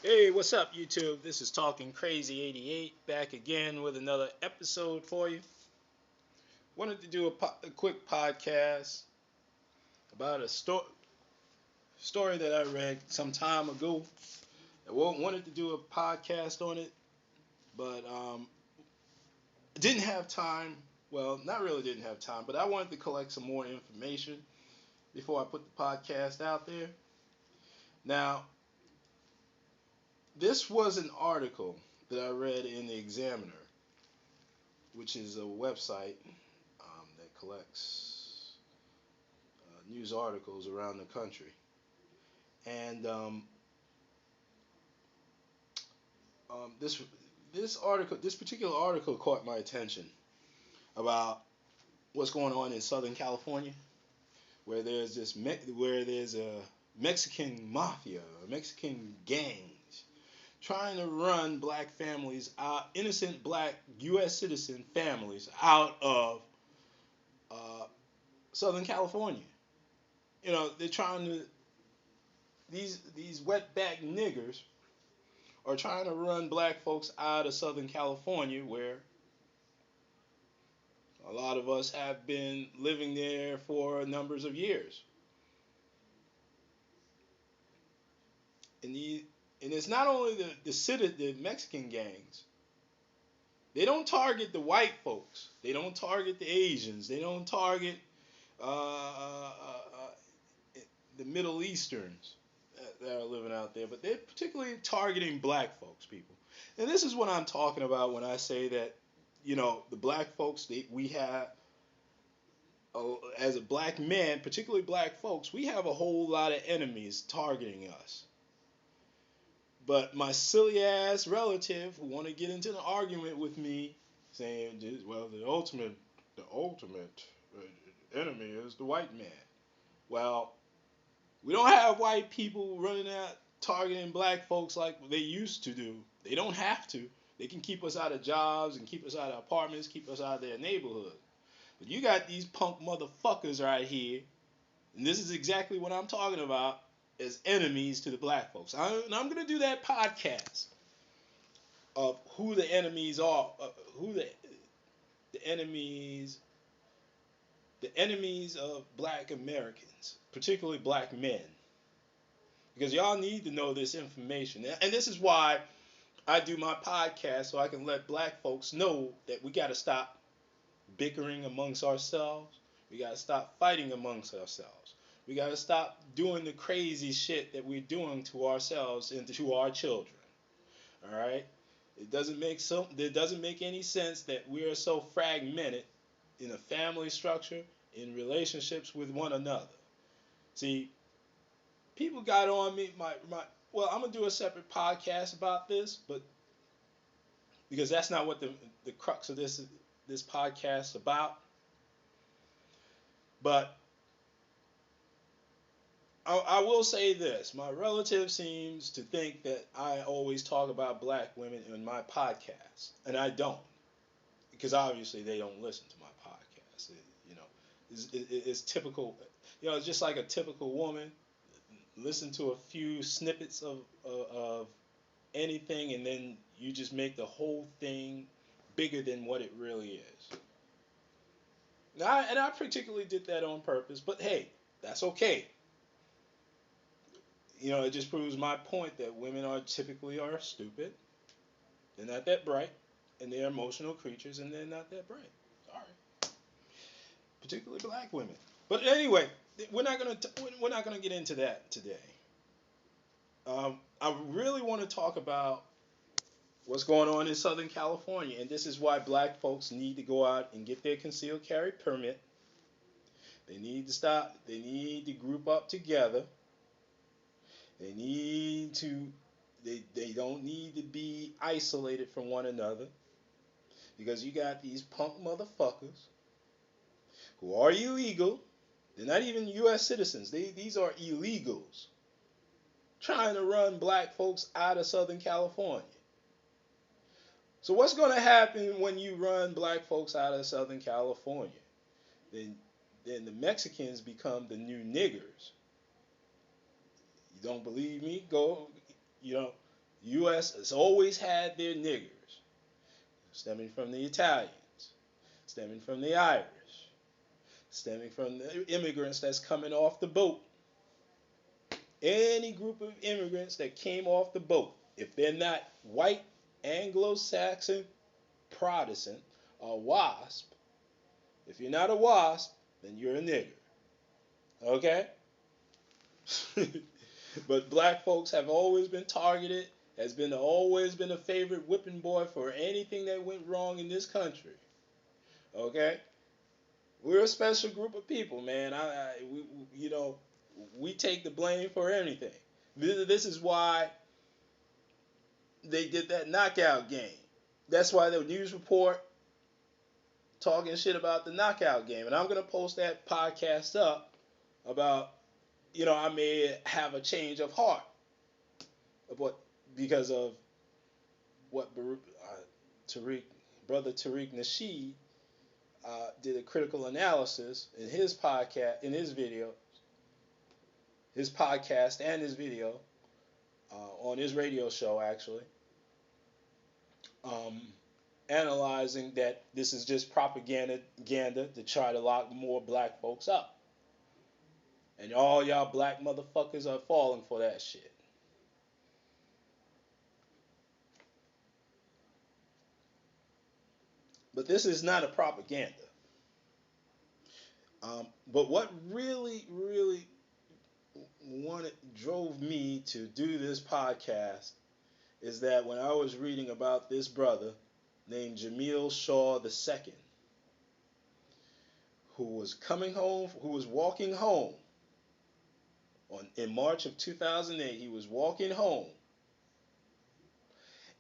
Hey, what's up, YouTube? This is Talking Crazy 88 back again with another episode for you. Wanted to do a quick podcast about a story that I read some time ago. I wanted to do a podcast on it, but didn't have time. Well, not really didn't have time, but I wanted to collect some more information before I put the podcast out there. Now, this was an article that I read in the Examiner, which is a website that collects news articles around the country. And um, this this particular article caught my attention about what's going on in Southern California, where where there's a Mexican mafia, Mexican gangs trying to run black families out, innocent black U.S. citizen families out of uh, Southern California. They're trying to these wetback niggers are trying to run black folks out of Southern California, where a lot of us have been living there for numbers of years. And it's not only the Mexican gangs. They don't target the white folks. They don't target the Asians. They don't target uh, uh, uh, the Middle Easterns that are living out there. But they're particularly targeting black folks, people. And this is what I'm talking about when I say that, the black folks we have as a black man, particularly black folks, we have a whole lot of enemies targeting us. But my silly ass relative who want to get into an argument with me, saying, "Well, the ultimate enemy is the white man." Well, we don't have white people running out targeting black folks like they used to do. They don't have to. They can keep us out of jobs and keep us out of apartments, keep us out of their neighborhood. But you got these punk motherfuckers right here, and this is exactly what I'm talking about as enemies to the black folks. And I'm going to do that podcast of who the enemies are, who the enemies, the enemies of black Americans, particularly black men, because y'all need to know this information. And this is why I do my podcast, so I can let black folks know that we got to stop bickering amongst ourselves. We got to stop fighting amongst ourselves. We got to stop doing the crazy shit that we're doing to ourselves and to our children. All right? It doesn't make any sense that we are so fragmented in a family structure, in relationships with one another. See, people got on me my well, I'm going to do a separate podcast about this, but because that's not what the crux of this podcast is about. But I will say this: my relative seems to think that I always talk about black women in my podcast, and I don't, because obviously they don't listen to my podcast. It's typical. It's just like a typical woman. Listen to a few snippets of anything, and then you just make the whole thing bigger than what it really is. And I particularly did that on purpose, but hey, that's okay. It just proves my point that women are stupid. They're not that bright, and they're emotional creatures, and they're not that bright. Sorry, particularly black women. But anyway, we're not gonna get into that today. I really want to talk about what's going on in Southern California, and this is why black folks need to go out and get their concealed carry permit. They need to stop. They need to group up together. They need to. They don't need to be isolated from one another, because you got these punk motherfuckers who are illegal. They're not even U.S. citizens. These are illegals trying to run black folks out of Southern California. So what's going to happen when you run black folks out of Southern California? Then, then the Mexicans become the new niggers. You don't believe me? Go, you know, U.S. has always had their niggers, stemming from the Italians, stemming from the Irish, stemming from the immigrants that's coming off the boat. Any group of immigrants that came off the boat, if they're not white, Anglo-Saxon, Protestant, or WASP, if you're not a WASP, then you're a nigger. Okay? But black folks have always been targeted, has been always been a favorite whipping boy for anything that went wrong in this country. Okay? We're a special group of people, man. We take the blame for anything. This is why they did that knockout game. That's why the news report talking shit about the knockout game. And I'm going to post that podcast up about, I may have a change of heart of what, because of what Tariq, brother Tariq Nasheed, did a critical analysis in his podcast, in his podcast and his video, on his radio show actually, um, analyzing that this is just propaganda to try to lock more black folks up. And all y'all black motherfuckers are falling for that shit. But this is not a propaganda. But what really, really drove me to do this podcast is that when I was reading about this brother named Jamiel Shaw II, who was walking home in March of 2008. He was walking home,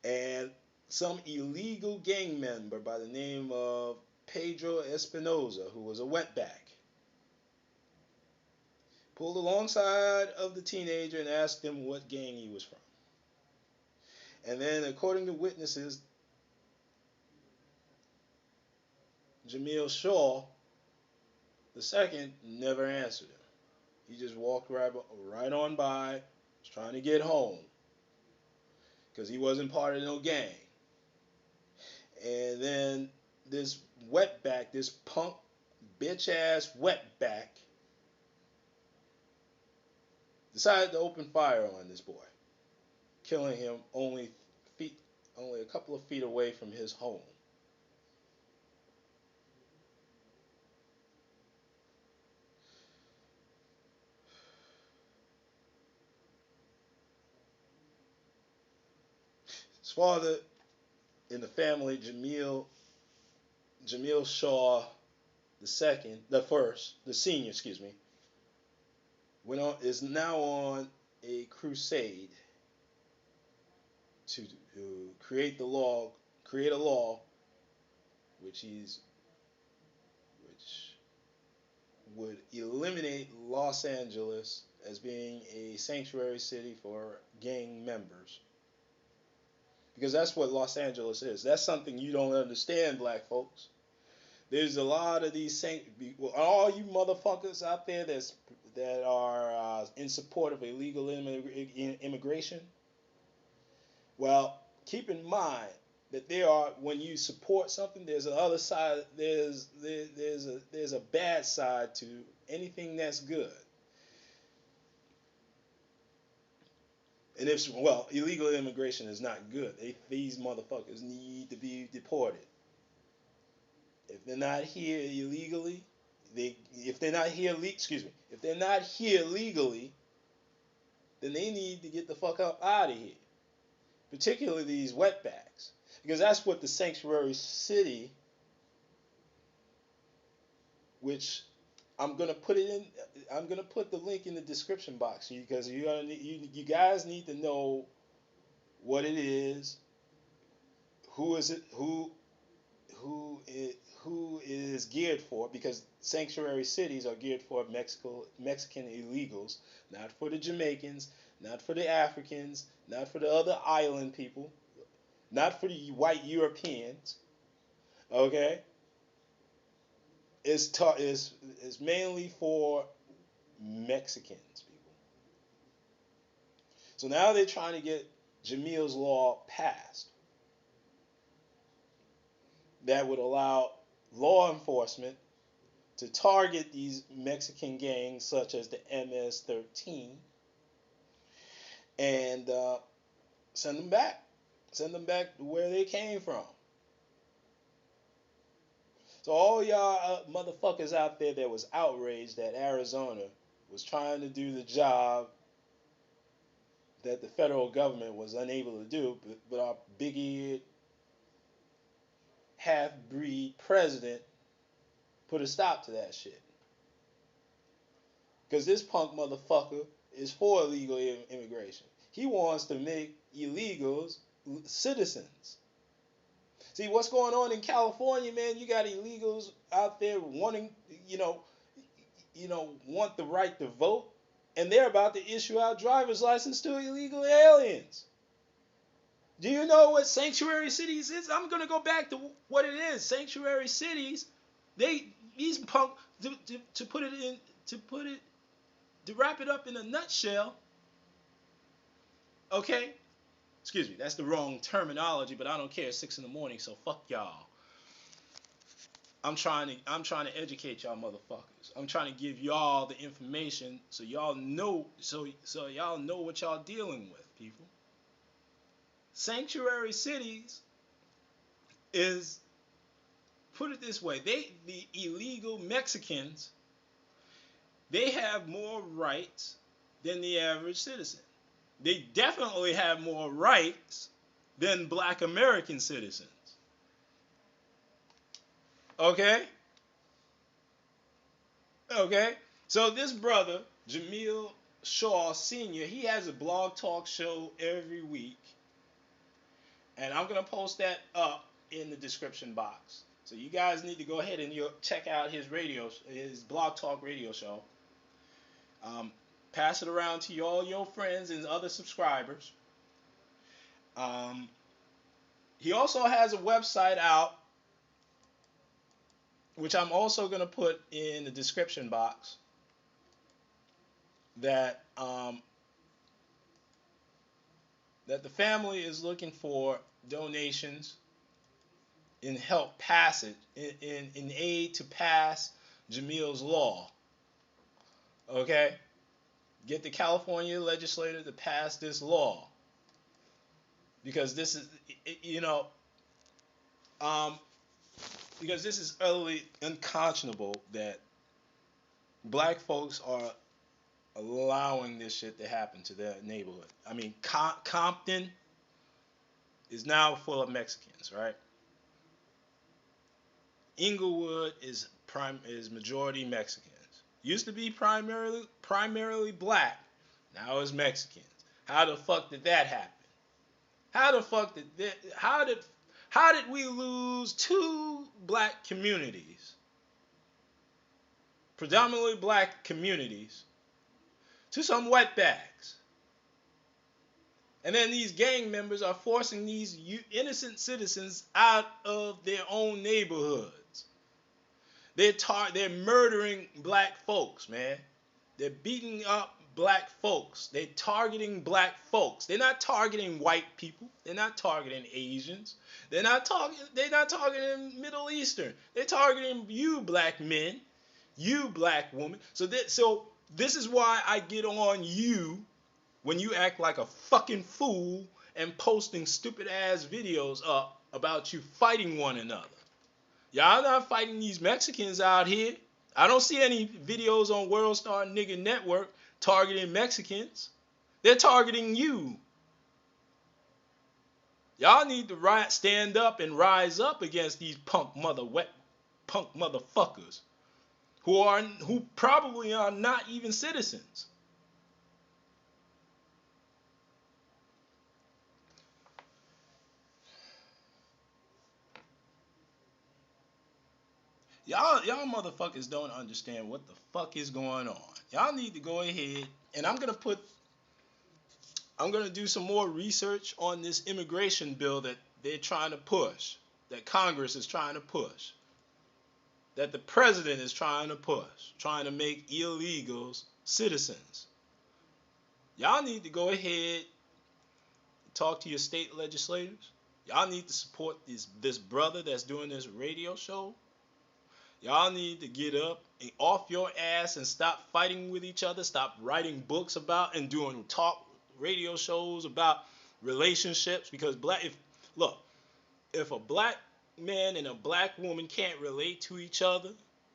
and some illegal gang member by the name of Pedro Espinoza, who was a wetback, pulled alongside of the teenager and asked him what gang he was from. And then, according to witnesses, Jamiel Shaw II never answered him. He just walked right on by, was trying to get home, because he wasn't part of no gang. And then this wetback, this punk bitch ass wetback, decided to open fire on this boy, killing him only a couple of feet away from his home. His father in the family, Jamiel Shaw the senior, is now on a crusade to create a law which would eliminate Los Angeles as being a sanctuary city for gang members. Because that's what Los Angeles is. That's something you don't understand, black folks. There's a lot of these all you motherfuckers out there that are in support of illegal immigration. Well, keep in mind that when you support something, there's another side. There's a bad side to anything that's good. And illegal immigration is not good. These motherfuckers need to be deported. If they're not here illegally, if they're not here legally, then they need to get the fuck up out of here. Particularly these wetbacks, because that's what the sanctuary city, which I'm gonna put the link in the description box because you guys need to know what it is, who is geared for, because sanctuary cities are geared for Mexican illegals, not for the Jamaicans, not for the Africans, not for the other island people, not for the white Europeans. Okay, it's mainly for Mexicans, people. So now they're trying to get Jamiel's law passed that would allow law enforcement to target these Mexican gangs such as the MS-13 and send them back. Send them back to where they came from. So all y'all motherfuckers out there that was outraged that Arizona was trying to do the job that the federal government was unable to do, but our big-eared half-breed president put a stop to that shit. Because this punk motherfucker is for illegal immigration. He wants to make illegals citizens. See what's going on in California, man. You got illegals out there wanting, want the right to vote, and they're about to issue out driver's license to illegal aliens. Do you know what sanctuary cities is? I'm gonna go back to what it is. Sanctuary cities, these punk to wrap it up in a nutshell. Okay, excuse me, that's the wrong terminology, but I don't care. It's 6 a.m, so fuck y'all. I'm trying to educate y'all motherfuckers. I'm trying to give y'all the information so y'all know y'all know what y'all dealing with, people. Sanctuary cities is, put it this way, the illegal Mexicans, they have more rights than the average citizen. They definitely have more rights than black American citizens. Okay? Okay? So this brother, Jamiel Shaw Sr., he has a blog talk show every week. And I'm going to post that up in the description box. So you guys need to go ahead and check out his blog talk radio show. Pass it around to all your friends and other subscribers. He also has a website out, which I'm also going to put in the description box, that the family is looking for donations in help pass it, in aid to pass Jamiel's law. Okay? Get the California legislature to pass this law. Because this is, because this is utterly unconscionable that black folks are allowing this shit to happen to their neighborhood. I mean, Compton is now full of Mexicans, right? Inglewood is majority Mexicans. Used to be primarily black. Now it's Mexicans. How the fuck did that happen? How did we lose 2 black communities, predominantly black communities, to some wetbacks? And then these gang members are forcing these innocent citizens out of their own neighborhoods. They're murdering black folks, man. They're beating up black folks. They're targeting black folks. They're not targeting white people. They're not targeting Asians. They're not targeting Middle Eastern. They're targeting you black men, you black women. So this is why I get on you when you act like a fucking fool and posting stupid ass videos up about you fighting one another. Y'all not fighting these Mexicans out here. I don't see any videos on World Star Nigga Network targeting Mexicans. They're targeting you. Y'all need to stand up and rise up against these punk motherfuckers who probably are not even citizens. Y'all motherfuckers don't understand what the fuck is going on. Y'all need to go ahead, and I'm gonna do some more research on this immigration bill that they're trying to push, that Congress is trying to push, that the president is trying to push, trying to make illegals citizens. Y'all need to go ahead, talk to your state legislators. Y'all need to support this brother that's doing this radio show. Y'all need to get up and off your ass and stop fighting with each other. Stop writing books about and doing talk radio shows about relationships. Because look, if a black man and a black woman can't relate to each other,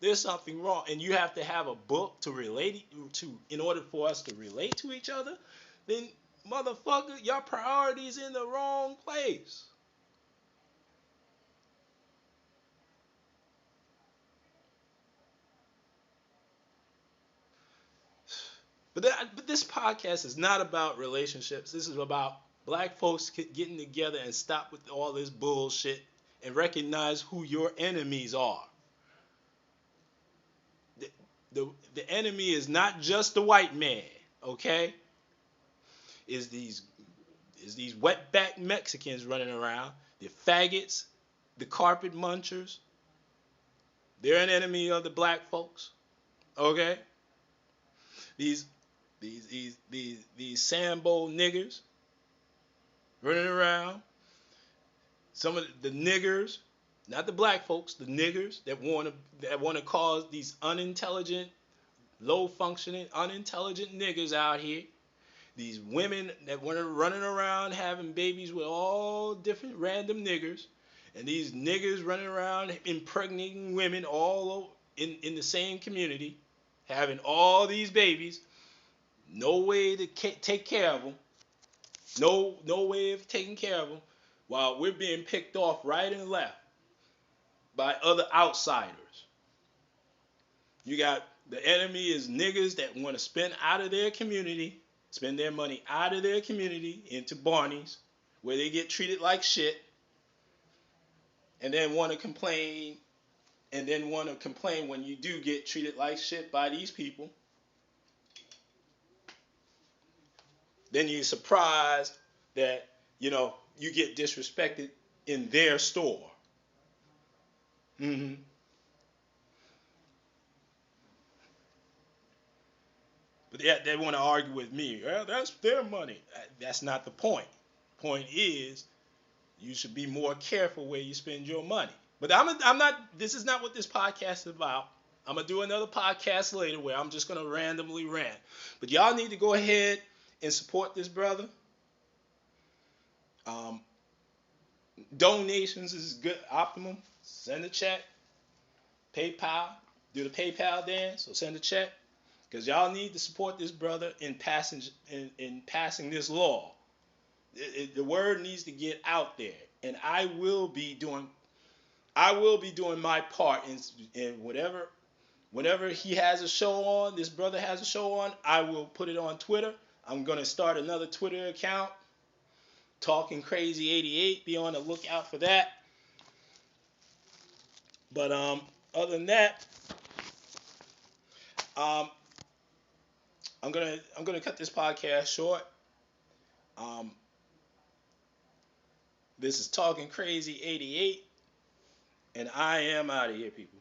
there's something wrong. And you have to have a book to relate to in order for us to relate to each other. Then, motherfucker, your priorities in the wrong place. But this podcast is not about relationships. This is about black folks getting together and stop with all this bullshit and recognize who your enemies are. The, the enemy is not just the white man, okay? Is these wetback Mexicans running around, the faggots, the carpet munchers. They're an enemy of the black folks, okay? These Sambo niggers running around. Some of the niggers, not the black folks, the niggers that want to cause these unintelligent, low functioning, unintelligent niggers out here. These women that want to running around having babies with all different random niggers, and these niggers running around impregnating women all over in the same community, having all these babies. No way to take care of them. No way of taking care of them, while we're being picked off right and left by other outsiders. You got the enemy is niggas that want to spend their money out of their community into Barney's, where they get treated like shit, and then want to complain, when you do get treated like shit by these people. Then you're surprised that, you get disrespected in their store. Mm-hmm. But they want to argue with me. Well, that's their money. That's not the point. Point is, you should be more careful where you spend your money. But I'm not. This is not what this podcast is about. I'm gonna do another podcast later where I'm just gonna randomly rant. But y'all need to go ahead and support this brother. Um, Donations is good, optimum. Send a check. PayPal, do the PayPal dance, so send a check. Because y'all need to support this brother in passing this law. The word needs to get out there, and I will be doing my part in whenever he has a show on. This brother has a show on. I will put it on Twitter. I'm gonna start another Twitter account, Talking Crazy 88. Be on the lookout for that. But other than that, um, I'm gonna cut this podcast short. Um, this is Talking Crazy 88, and I am out of here, people.